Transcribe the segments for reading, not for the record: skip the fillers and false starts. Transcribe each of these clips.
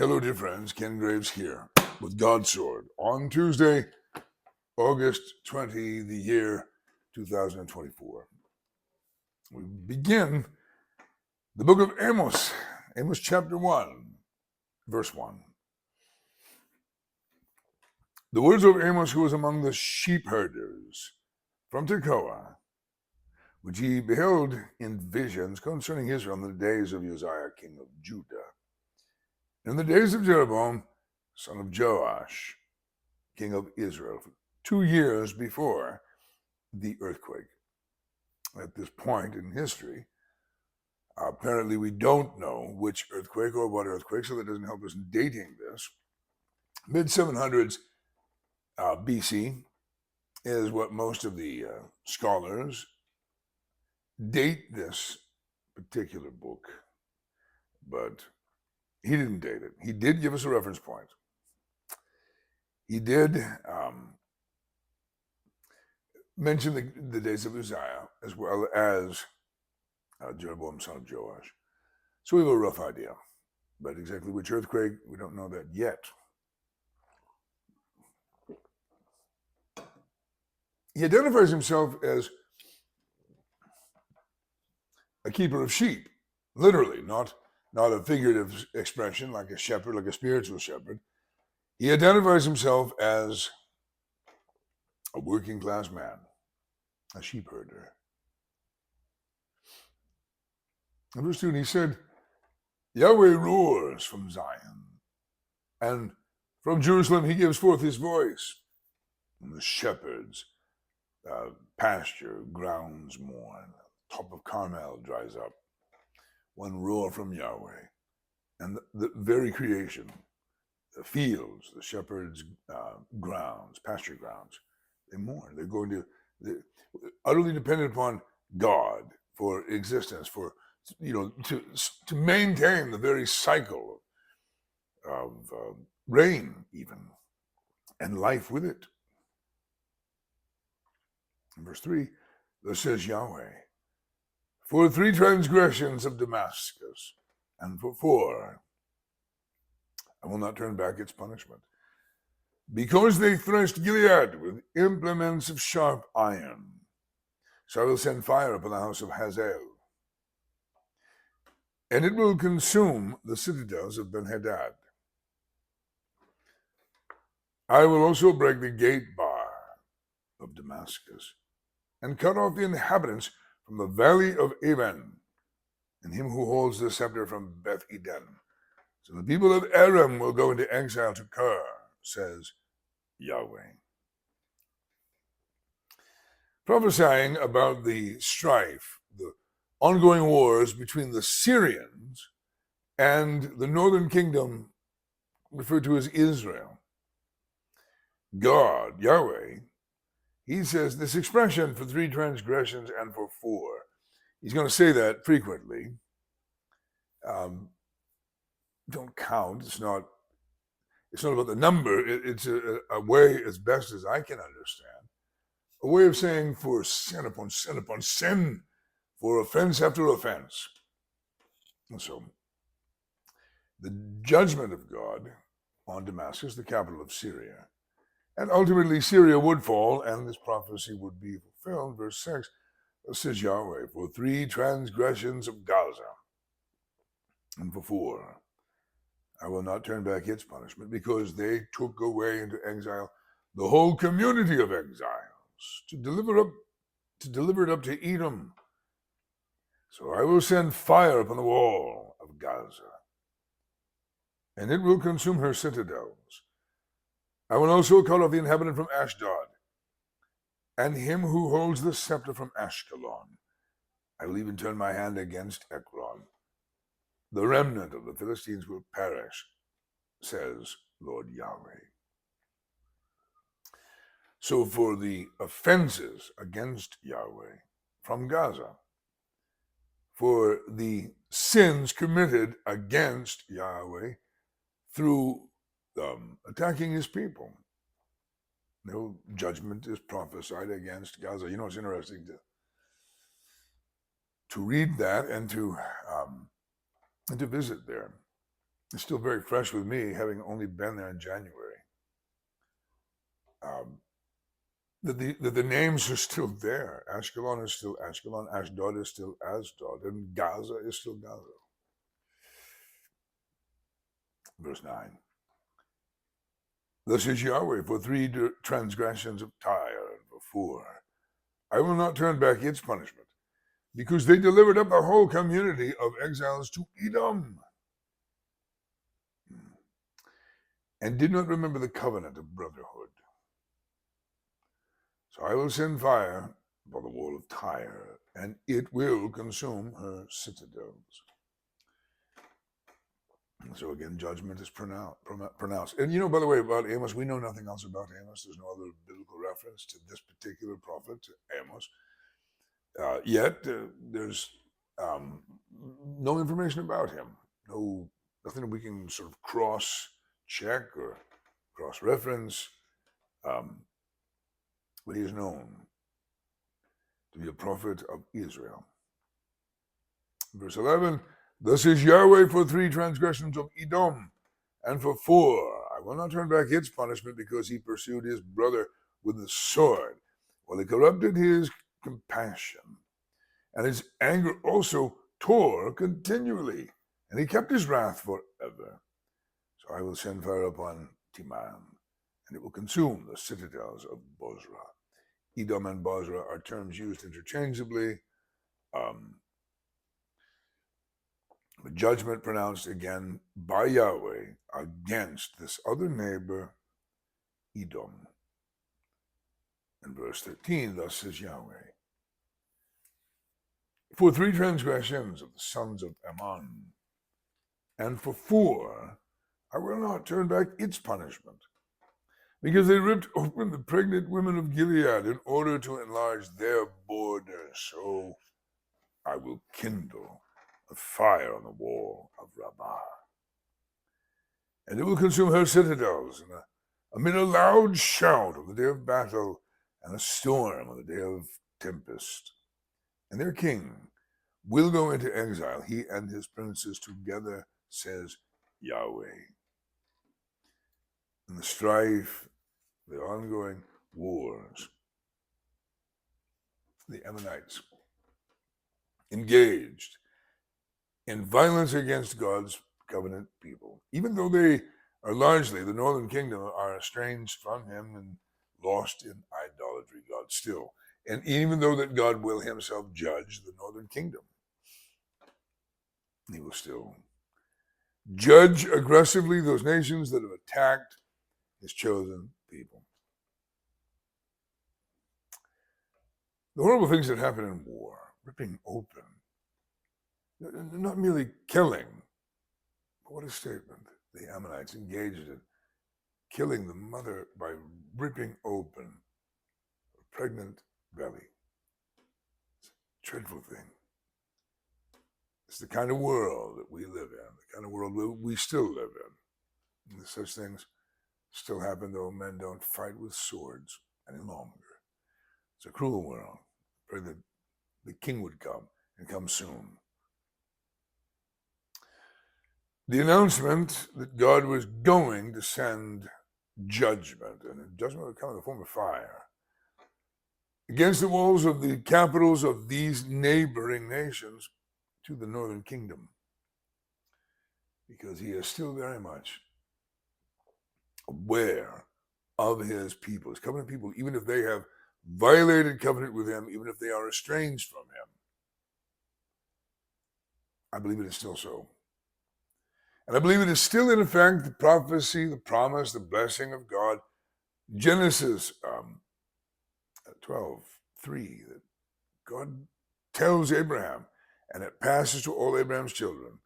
Hello, dear friends. Ken Graves here with GodSword on Tuesday, August 20, the year 2024. We begin the book of Amos, Amos chapter 1, verse 1. The words of Amos, who was among the sheep herders from Tekoa, which he beheld in visions concerning Israel in the days of Uzziah, king of Judah, in the days of Jeroboam, son of Joash, king of Israel, 2 years before the earthquake. At this point in history, apparently we don't know which earthquake or what earthquake, so that doesn't help us in dating this. Mid-700s BC is what most of the scholars date this particular book, but he didn't date it. He did give us a reference point. He did mention the days of Uzziah as well as Jeroboam, son of Joash. So we have a rough idea, but exactly which earthquake, we don't know that yet. He identifies himself as a keeper of sheep, literally, not a figurative expression like a shepherd, like a spiritual shepherd. He identifies himself as a working class man, a sheep herder. In verse 2, he said, Yahweh roars from Zion, and from Jerusalem he gives forth his voice. And the shepherds pasture grounds mourn, top of Carmel dries up. One roar from Yahweh, and the very creation, the fields, the shepherds' grounds, pasture grounds, they mourn. They're utterly dependent upon God for existence, for to maintain the very cycle of rain, even, and life with it. In verse 3, there says Yahweh, for 3 transgressions of Damascus, and for 4, I will not turn back its punishment. Because they threshed Gilead with implements of sharp iron, so I will send fire upon the house of Hazael, and it will consume the citadels of Ben-Hadad. I will also break the gate bar of Damascus, and cut off the inhabitants from the valley of Aven, and him who holds the scepter from Beth-Eden. So the people of Aram will go into exile to Kir, says Yahweh. Prophesying about the strife, the ongoing wars between the Syrians and the northern kingdom referred to as Israel. God, Yahweh, he says this expression for 3 transgressions and for 4. He's going to say that frequently. Don't count. It's not about the number. It's a way, as best as I can understand, a way of saying for sin upon sin upon sin, for offense after offense. And so, the judgment of God on Damascus, the capital of Syria, and ultimately Syria would fall, and this prophecy would be fulfilled. Verse 6, says Yahweh, for 3 transgressions of Gaza, and for 4, I will not turn back its punishment, because they took away into exile the whole community of exiles to deliver it up to Edom. So I will send fire upon the wall of Gaza, and it will consume her citadels. I will also cut off the inhabitant from Ashdod, and him who holds the scepter from Ashkelon. I will even turn my hand against Ekron. The remnant of the Philistines will perish, says Lord Yahweh. So for the offenses against Yahweh from Gaza, for the sins committed against Yahweh through attacking his people, no judgment is prophesied against Gaza. You know, it's interesting to read that and to visit there. It's still very fresh with me, having only been there in January. That the names are still there. Ashkelon is still Ashkelon. Ashdod is still Ashdod. And Gaza is still Gaza. Verse 9. Thus is Yahweh, for 3 transgressions of Tyre and for 4, I will not turn back its punishment, because they delivered up the whole community of exiles to Edom, and did not remember the covenant of brotherhood. So I will send fire upon the wall of Tyre, and it will consume her citadels. So again, judgment is pronounced. And by the way, about Amos, we know nothing else about Amos. There's no other biblical reference to this particular prophet, to Amos. Yet there's no information about him. Nothing we can sort of cross-check or cross-reference. But he is known to be a prophet of Israel. Verse 11, thus is Yahweh for 3 transgressions of Edom, and for 4, I will not turn back its punishment, because he pursued his brother with the sword, while he corrupted his compassion. And his anger also tore continually, and he kept his wrath forever. So I will send fire upon Teman, and it will consume the citadels of Bozrah. Edom and Bozrah are terms used interchangeably. The judgment pronounced again by Yahweh against this other neighbor, Edom. In verse 13, thus says Yahweh, for 3 transgressions of the sons of Ammon, and for 4, I will not turn back its punishment, because they ripped open the pregnant women of Gilead in order to enlarge their borders. So I will kindle a fire on the wall of Rabbah, and it will consume her citadels amid a loud shout on the day of battle and a storm on the day of tempest. And their king will go into exile, he and his princes together, says Yahweh. And the strife, the ongoing wars, the Ammonites engaged in violence against God's covenant people, even though they are largely, the northern kingdom, are estranged from him and lost in idolatry. God still, and even though that God will himself judge the northern kingdom, he will still judge aggressively those nations that have attacked his chosen people. The horrible things that happen in war, ripping open, not merely killing, but what a statement. The Ammonites engaged in killing the mother by ripping open a pregnant belly. It's a dreadful thing. It's the kind of world that we live in, the kind of world we still live in. And such things still happen, though men don't fight with swords any longer. It's a cruel world. Pray that the king would come and come soon. The announcement that God was going to send judgment, and judgment would come in the form of fire, against the walls of the capitals of these neighboring nations to the northern kingdom, because he is still very much aware of his people, his covenant people, even if they have violated covenant with him, even if they are estranged from him. I believe it is still so. And I believe it is still in effect the prophecy, the promise, the blessing of God. Genesis 12:3, that God tells Abraham, and it passes to all Abraham's children,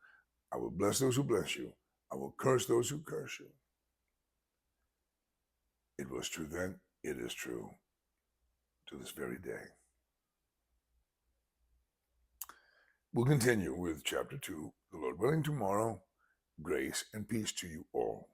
I will bless those who bless you. I will curse those who curse you. It was true then. It is true to this very day. We'll continue with chapter 2, the Lord willing, tomorrow. Grace and peace to you all.